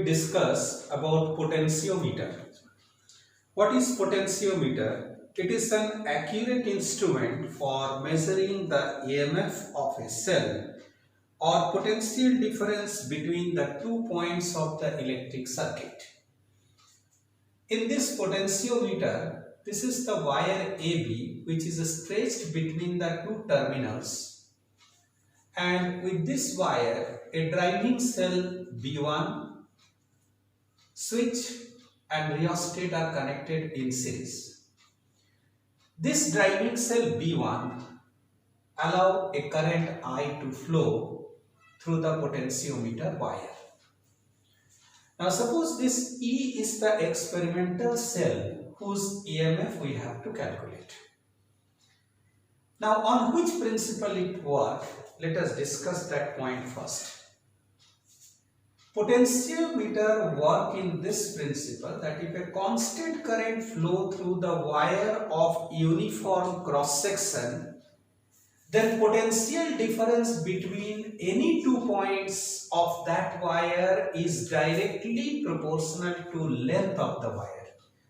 discuss about potentiometer. What is potentiometer? It is an accurate instrument for measuring the EMF of a cell or potential difference between the 2 points of the electric circuit. In this potentiometer, this is the wire AB which is stretched between the two terminals, and with this wire a driving cell B1, switch and rheostat are connected in series. This driving cell B1 allow a current I to flow through the potentiometer wire. Now suppose this E is the experimental cell whose EMF we have to calculate. Now on which principle it works, let us discuss that point first. Potentiometer work in this principle that if a constant current flow through the wire of uniform cross section, then potential difference between any 2 points of that wire is directly proportional to length of the wire.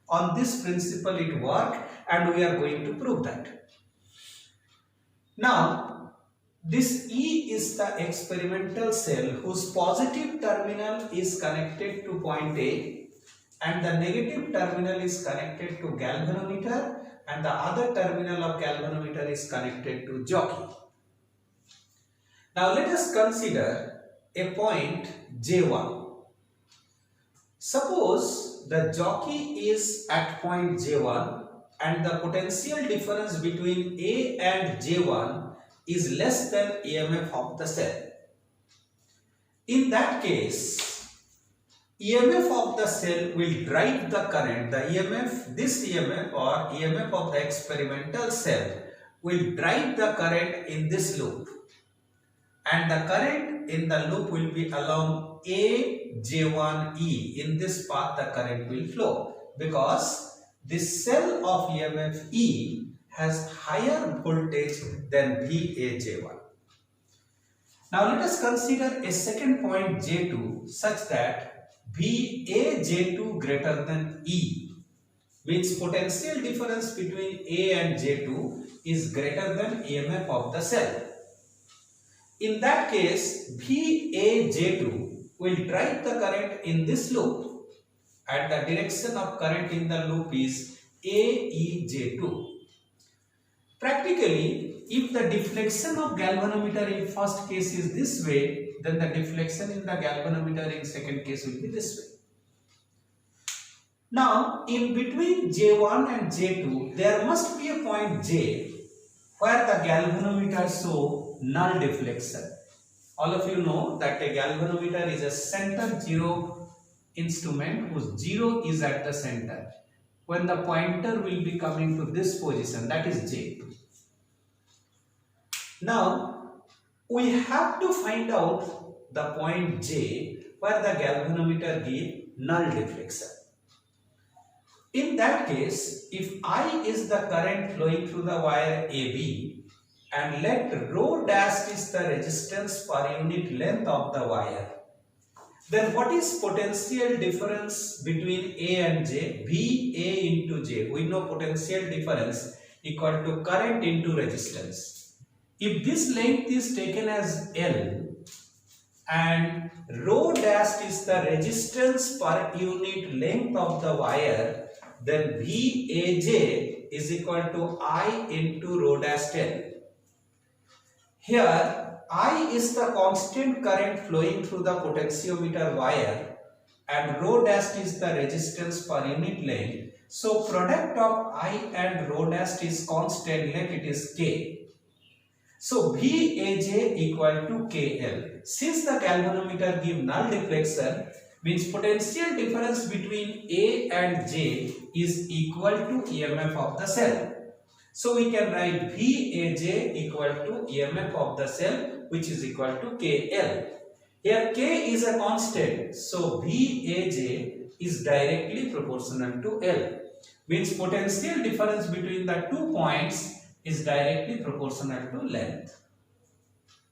On this principle it works, and we are going to prove that. Now this E is the experimental cell whose positive terminal is connected to point A and the negative terminal is connected to galvanometer, and the other terminal of galvanometer is connected to jockey. Now let us consider a point J1. Suppose the jockey is at point J1 and the potential difference between A and J1 is less than EMF of the cell. In that case, EMF of the cell will drive the current. The EMF, this EMF or EMF of the experimental cell will drive the current in this loop, and the current in the loop will be along AJ1E. In this path the current will flow because this cell of EMF E has higher voltage than VAJ1. Now let us consider a second point J2 such that VAJ2 greater than E, means potential difference between A and J2 is greater than EMF of the cell. In that case, VAJ2 will drive the current in this loop, and the direction of current in the loop is AEJ2. Practically, if the deflection of galvanometer in first case is this way, then the deflection in the galvanometer in second case will be this way. Now, in between J1 and J2, there must be a point J where the galvanometer show null deflection. All of you know that a galvanometer is a center zero instrument whose zero is at the center. When the pointer will be coming to this position, that is J. Now, we have to find out the point J where the galvanometer gives null deflection. In that case, if I is the current flowing through the wire AB and let rho dash is the resistance per unit length of the wire, then what is potential difference between A and J? VA into J. We know potential difference equal to current into resistance. If this length is taken as L and rho dash is the resistance per unit length of the wire, then VAJ is equal to I into rho dash L. Here I is the constant current flowing through the potentiometer wire and rho dash is the resistance per unit length. So product of I and rho dash is constant, let it is K. So VAJ equal to KL. Since the galvanometer give null deflection, means potential difference between A and J is equal to EMF of the cell. So we can write VAJ equal to EMF of the cell, which is equal to KL. Here K is a constant, so VAJ is directly proportional to L. Means potential difference between the 2 points is directly proportional to length.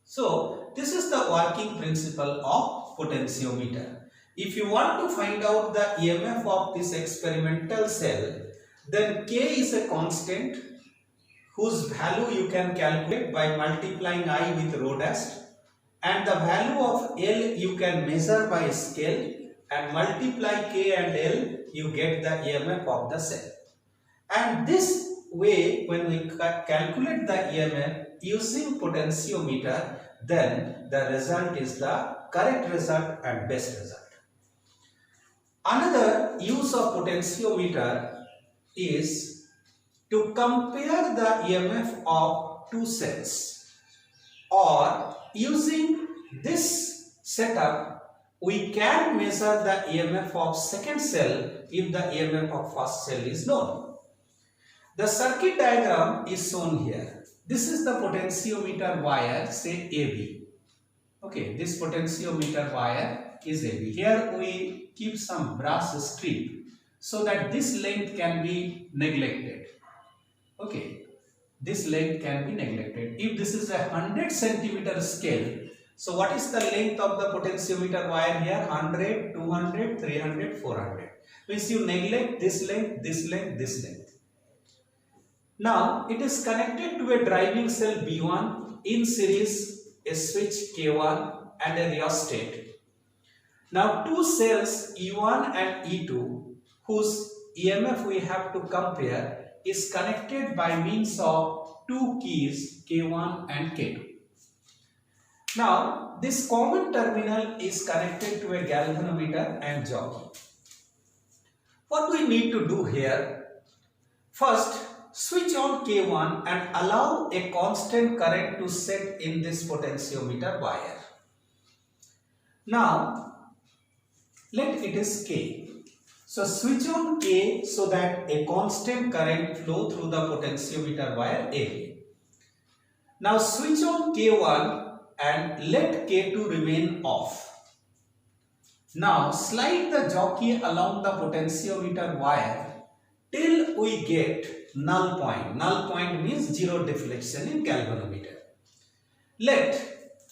So this is the working principle of potentiometer. If you want to find out the EMF of this experimental cell, then K is a constant whose value you can calculate by multiplying I with rho dash, and the value of L you can measure by scale, and multiply K and L, you get the EMF of the cell. And this way, when we calculate the EMF using potentiometer, then the result is the correct result and best result. Another use of potentiometer is to compare the EMF of two cells, or using this setup we can measure the EMF of second cell if the EMF of first cell is known. The circuit diagram is shown here. This is the potentiometer wire, say AB. Okay, this potentiometer wire is AB. Here we keep some brass strip so that this length can be neglected. Okay, this length can be neglected. If this is a 100 centimeter scale, so what is the length of the potentiometer wire here? 100, 200, 300, 400. Means you neglect this length, this length, this length. Now it is connected to a driving cell B1, in series a switch K1 and a rheostat. Now two cells E1 and E2 whose EMF we have to compare is connected by means of two keys K1 and K2. Now this common terminal is connected to a galvanometer and jockey. What we need to do here? First, switch on K1 and allow a constant current to set in this potentiometer wire. Now let it is K. So switch on K so that a constant current flow through the potentiometer wire AB. Now switch on K1 and let K2 remain off. Now slide the jockey along the potentiometer wire till we get null point. Null point means zero deflection in galvanometer. Let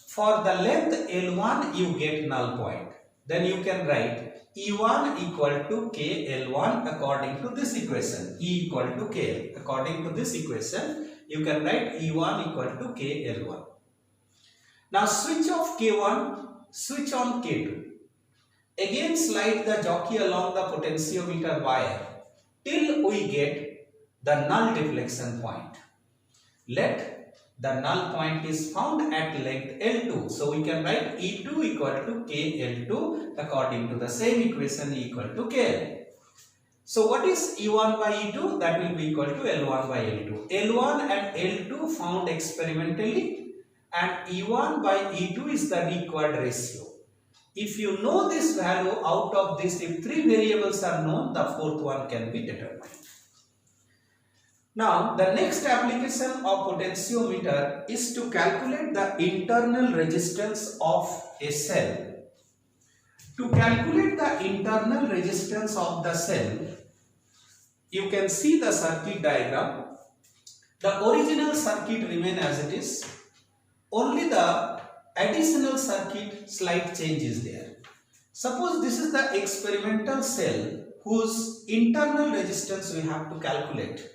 for the length L1 you get null point. Then you can write E1 equal to KL1 according to this equation. E equal to KL. According to this equation, you can write E1 equal to KL1. Now switch off K1, switch on K2. Again slide the jockey along the potentiometer wire till we get the null deflection point. Let the null point is found at length L2. So we can write E2 equal to KL2 according to the same equation E equal to KL. So what is E1 by E2? That will be equal to L1 by L2. L1 and L2 found experimentally, and E1 by E2 is the required ratio. If you know this value, out of this, if three variables are known, the fourth one can be determined. Now, the next application of potentiometer is to calculate the internal resistance of a cell. To calculate the internal resistance of the cell, you can see the circuit diagram. The original circuit remains as it is. Only the additional circuit slight change is there. Suppose this is the experimental cell whose internal resistance we have to calculate.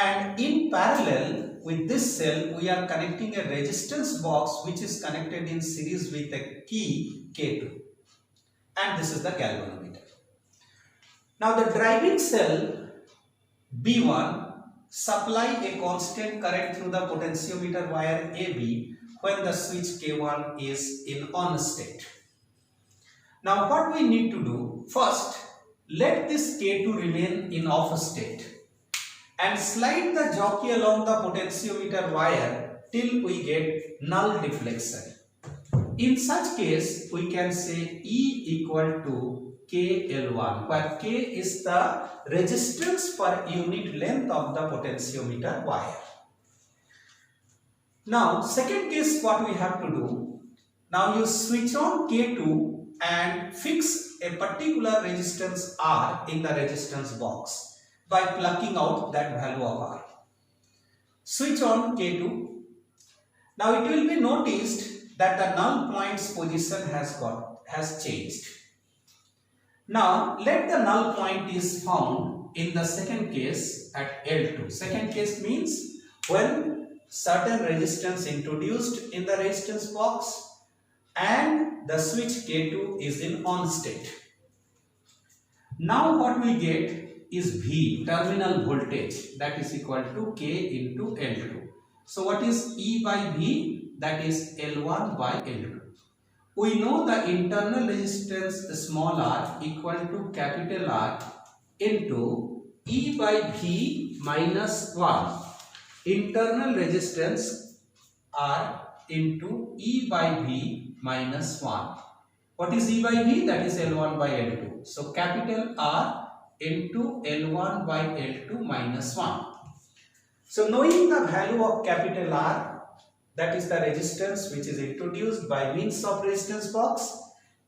And in parallel with this cell, we are connecting a resistance box which is connected in series with a key K2. And this is the galvanometer. Now the driving cell B1 supply a constant current through the potentiometer wire AB when the switch K1 is in on state. Now what we need to do? First, let this K2 remain in off state and slide the jockey along the potentiometer wire till we get null deflection. In such case, we can say E equal to KL1, where K is the resistance per unit length of the potentiometer wire. Now, second case, what we have to do? Now you switch on K2 and fix a particular resistance R in the resistance box by plucking out that value of R. Switch on K2. Now it will be noticed that the null point's position has changed. Now let the null point is found in the second case at L2. Second case means when certain resistance introduced in the resistance box and the switch K2 is in on state. Now what we get is V, terminal voltage, that is equal to K into L2. So what is E by V? That is L1 by L2. We know the internal resistance small r equal to capital R into E by V minus 1. Internal resistance R into E by V minus 1. What is E by V? That is L1 by L2. So capital R into L1 by L2 minus 1. So knowing the value of capital R, that is the resistance which is introduced by means of resistance box,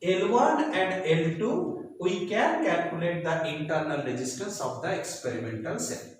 L1 and L2, we can calculate the internal resistance of the experimental cell.